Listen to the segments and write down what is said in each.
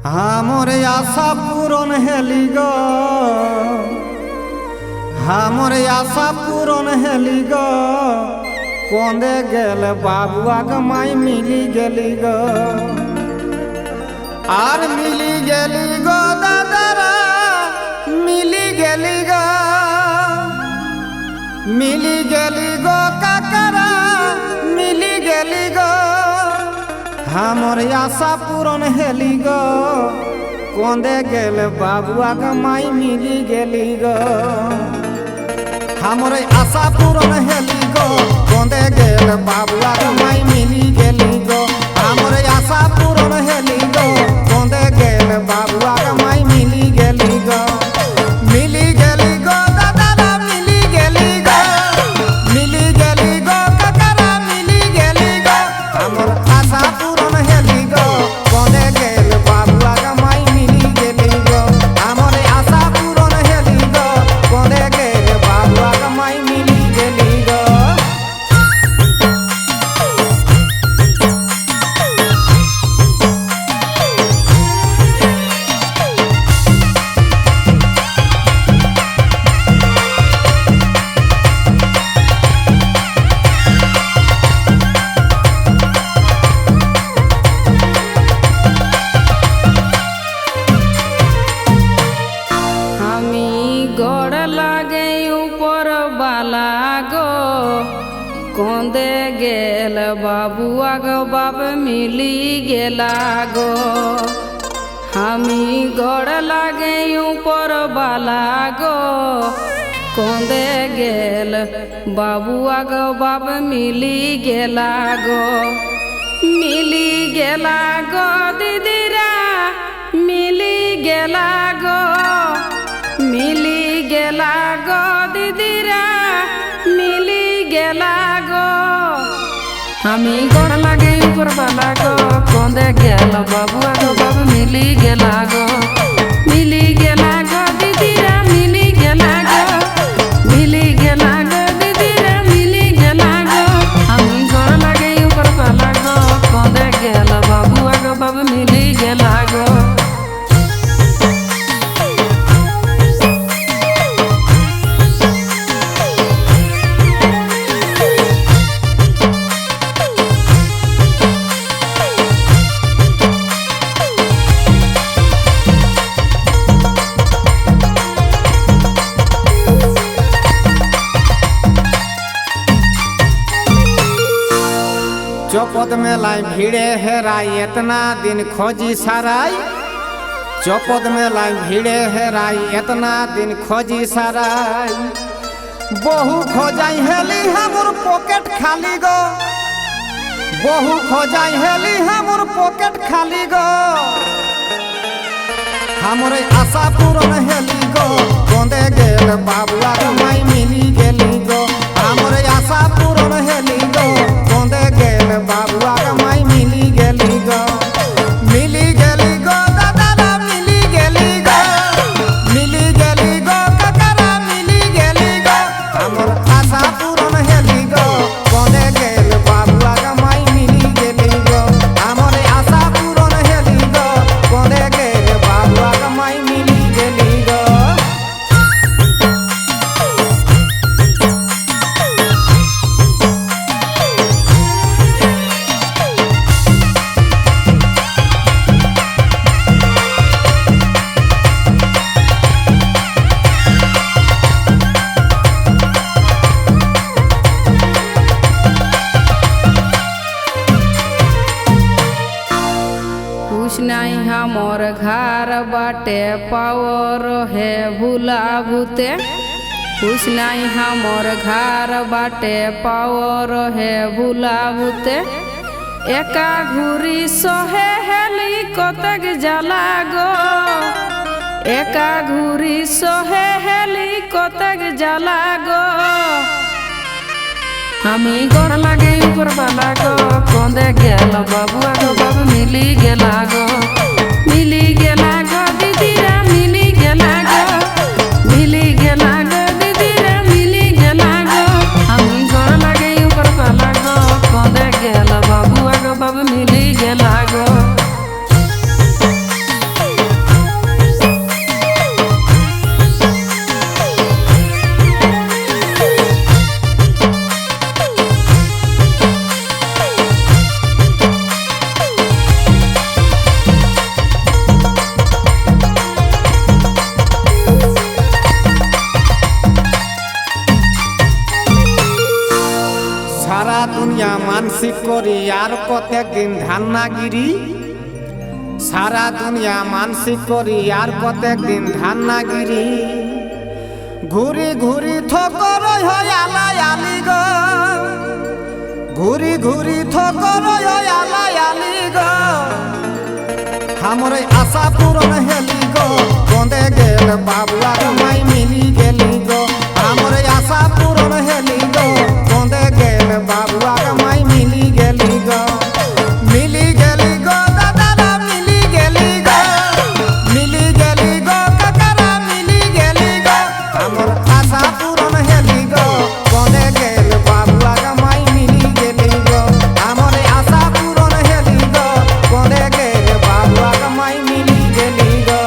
हमरे आशा पूरन हेली गो, हमरे आशा पूरन हेली गो। कोंदे गेल बाबुआ के माई मिली गेली गो, आर मिली गेली गो दादारा मिली गेली गो, मिली गेली गो काकरा मिली गेली गो। हमर आशा पूरन हेली गो, कोंदे गेल बाबुआ के माई मिली गेली गो। हमर आशा पूरन हेली गो, कोंदे गेल बाबुआ के माई मिली गेली गो। हमर आशा पूरन हेली गो, कोंदे गेल बाबुआ के माई मिली गेली गो। मिली गेली गो दादा मिली गेली गो, मिली गेली गो काकरा मिली गेली गो। हमर आशा पूरन हेली गो, कोंदे गेल बाबुआ के माई मिली गेली गो। हमर आशा पूरन हेली गो, कोंदे गेल बाबुआ के माई मिली गेली गो। कोंदे गेल बाबुआ गो बाप मिली गेला गो। हमी गोड़ लागे ऊपर बाला गो, कोंदे गेल बाबुआ गो बाप मिली गेला गो। मिली गेला गो दीदीरा मिली गेला गो, मिली गेला गो दीदीरा मिली गेला गो। हमी गोड़ लागे ऊपर बाला गो, कोंदे गेल बाबुआ गो बाप मिली गेला गो। मिली गेला गो दीदीरा मिली गेला गो, मिली गेला गो दीदीरा मिली गेला गो। हमी गोड़ लागे ऊपर बाला गो, कोंदे गेल बाबुआ गो बाप मिली गेला गो। चौपद में लाई भीड़े हेराई इतना दिन खोजी सराई। चौपद में लाई भीड़े हेराई इतना दिन खोजी सराई। बहु खोजाई हेली हमर पॉकेट खाली गो, बहु खोजाई हेली हमर पॉकेट खाली गो। हमरे आशा पूरन हेली गो, कोंदे गेल बाबुआ के माई मिली गेली गो। हमरे आशा पूरन हेली गो, कोंदे गेल बाबुआ के माई मिली गेली गो। मिली गेली गो दादा मिली गेली गो, मिली गेली गो काकरा मिली गेली गो। हमर आशा पूरन हेली गो, कोंदे गेल बाबुआ के माई मिली गेली गो। हमर आशा पूरन हेली गो, कोंदे गेल बाबुआ के माई मिली गेली गो। कुछ नहीं हमर घर बाटे पावर है भूला भूते। कुछ नहीं हमर घर बाटे पावर है भूला भूते। एका घूरी सोहे हेली कतक जला गो, एका घूरी सोहे हेली कतक जला गो। हमी गोड़ लागे ऊपर बाला गो, कोंदे गेल बाबुआ गो बाप मिली गेला गो। मिली गेला गो दीदीरा मिली गेला गो, मिली गेला गो दीदीरा मिली गेला गो। हमी गोड़ लागे ऊपर बाला गो, कोंदे गेल बाबुआ गो बाप मिली गेला गो। দিন ধান না গিরি সারা দুনিয়া মানসিক করি আর প্রত্যেক দিন ধান না গিরি ঘুরি ঘুরি থকর হয় আলাই আলি গো ঘুরি ঘুরি থকর হয় আলাই আলি গো हमरे आशा पूर्ण हेली गो गोंदे गेल बाबुआ माई मिली गेली गो हमरे आशा पूर्ण हेली गो गोंदे गेल बाबुआ माई मिली गेली गो दादा मिली गेली गो ककरा मिली गेली गो हमर आशा पूर्ण हेली गो गोंदे गेल बाबुआ माई मिली गेली गो हमरे आशा पूर्ण हेली गो गोंदे गेल बाबुआ माई मिली गेली गो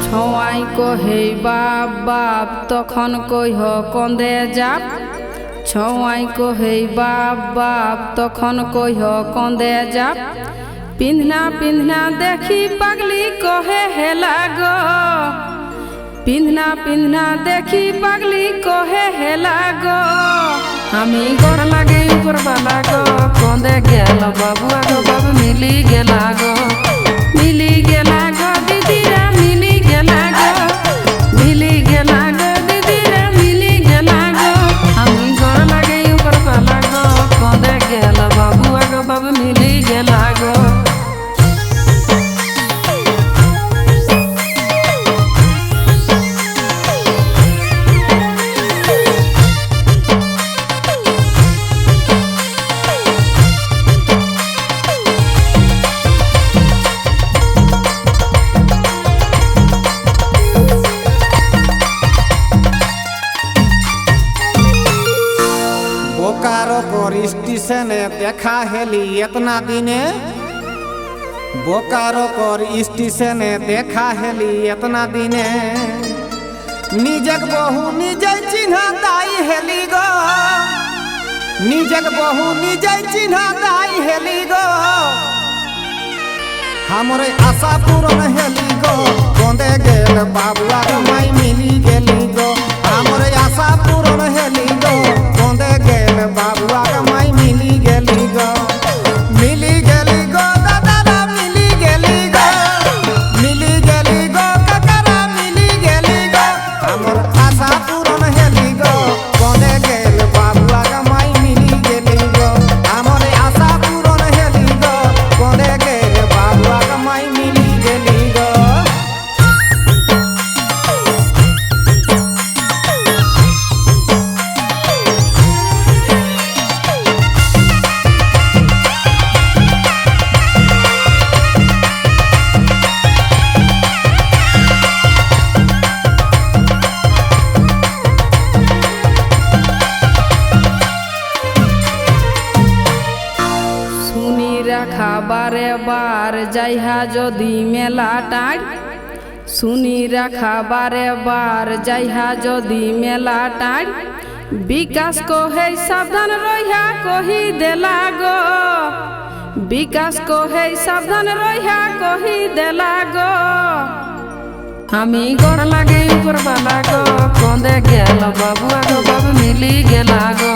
ছয় কহে বাপ বাপ তখন কইহ কন্দে যাপ ছয় কহে বাপ বাপ তখন কইহ কন্দে যাপ পিন্ধনা পিন্ধনা দেখি পাগলি কহে হেলা গো পিন্ধনা পিন্ধনা দেখি পাগলি কহে হেলা গো আমি গড় লাগে উপর বালা গো কন্দে গেল বাবুয়া গো বাবু মিলি গেলা গো দিদিরা মিলি গেলা গো মিলি গেলা গো দিদিরা মিলি গেলা গো আমি গড় লাগে উপর বালা গো কন্দে গেল বাবুয়া গো বাবু মিলি গেলা গো बोकारो पर स्टेशने देखा हेली इतना दिने बोकारो पर स्टेशने देखा हेली इतना दिने निजक बहु निज चिन्ह दाई हेली गो निजक बहु निज चिन्ह दाई हेली गो हमरे आशा पूर्ण हेली गो गोंदे गेल बाबुआ माई मिली गेली गो हमरे आशा पूर्ण हेली गो गोंदे गेल बाबुआ माई मिली गेली गो दादा मिली गेली गो ककरा मिली गेली गो हमर आशा पूर्ण हेली गो गोंदे गेल बाबुआ माई मिली गेली गो हमर आशा पूर्ण हेली गो गोंदे गेल बाबुआ माई मिली गेली गो রাখা বারে বার যাইহা যদি মেলা টাইট শুনি রাখা বারে বার যাইহা যদি মেলা টাইট বিকাশ কহে সাবধান রইহা কহি দেলা গো বিকাশ কহে সাবধান রইহা কহি দেলা গো আমি গড় লাগে উপর বালা গো কন্দে গেল বাবুয়া গো বাবু মিলি গেলা গো